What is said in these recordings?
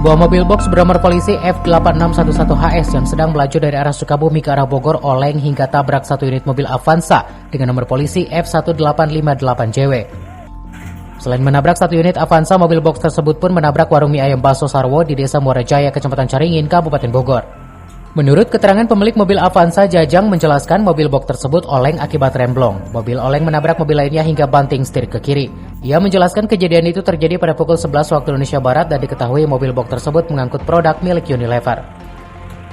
Sebuah mobil box bernomor polisi F8611HS yang sedang melaju dari arah Sukabumi ke arah Bogor oleng hingga tabrak satu unit mobil Avanza dengan nomor polisi F1858JW. Selain menabrak satu unit Avanza, mobil box tersebut pun menabrak warung mie ayam Baso Sarwo di Desa Muara Jaya, Kecamatan Caringin, Kabupaten Bogor. Menurut keterangan pemilik mobil Avanza, Jajang menjelaskan mobil box tersebut oleng akibat remblong. Mobil oleng menabrak mobil lainnya hingga banting setir ke kiri. Ia menjelaskan kejadian itu terjadi pada pukul 11 waktu Indonesia Barat dan diketahui mobil box tersebut mengangkut produk milik Unilever.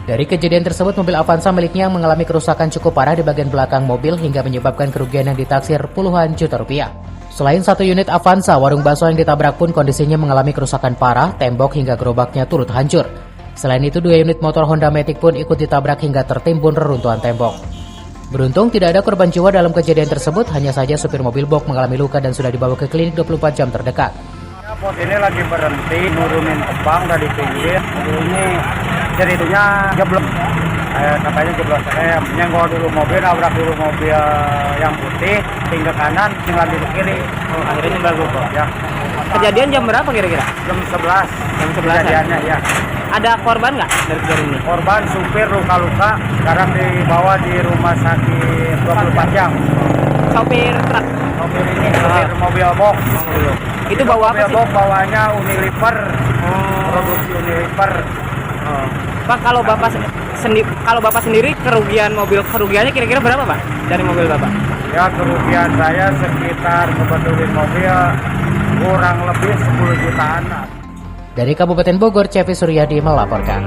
Dari kejadian tersebut, mobil Avanza miliknya mengalami kerusakan cukup parah di bagian belakang mobil hingga menyebabkan kerugian yang ditaksir puluhan juta rupiah. Selain satu unit Avanza, warung bakso yang ditabrak pun kondisinya mengalami kerusakan parah, tembok hingga gerobaknya turut hancur. Selain itu, 2 unit motor Honda Matic pun ikut ditabrak hingga tertimbun reruntuhan tembok. Beruntung tidak ada korban jiwa dalam kejadian tersebut, hanya saja supir mobil box mengalami luka dan sudah dibawa ke klinik 24 jam terdekat. Bos ini lagi berhenti nurunin tebang dari pinggir. Ini jadinya jeblok. Katanya jeblok. Nyenggol dulu mobil, nabrak dulu mobil yang putih, tinggal kanan, tinggal di kiri. Akhirnya nyebar luka. Ya. Kejadian jam berapa kira-kira? Jam 11. Jam 11 kejadiannya ya. Ada korban nggak dari kejadian ini? Korban supir luka-luka, sekarang dibawa di rumah sakit 24 jam. Sopir truk. Sopir ini, sopir mobil box. Itu bawa apa mobil sih? box bawanya Unilever. Produksi Unilever. Pak, kalau bapak sendiri kerugiannya kira-kira berapa, Pak? Dari mobil bapak? Ya, kerugian saya sekitar kebetulan mobil kurang lebih 10 jutaan. Dari Kabupaten Bogor, Cevi Suryadi melaporkan.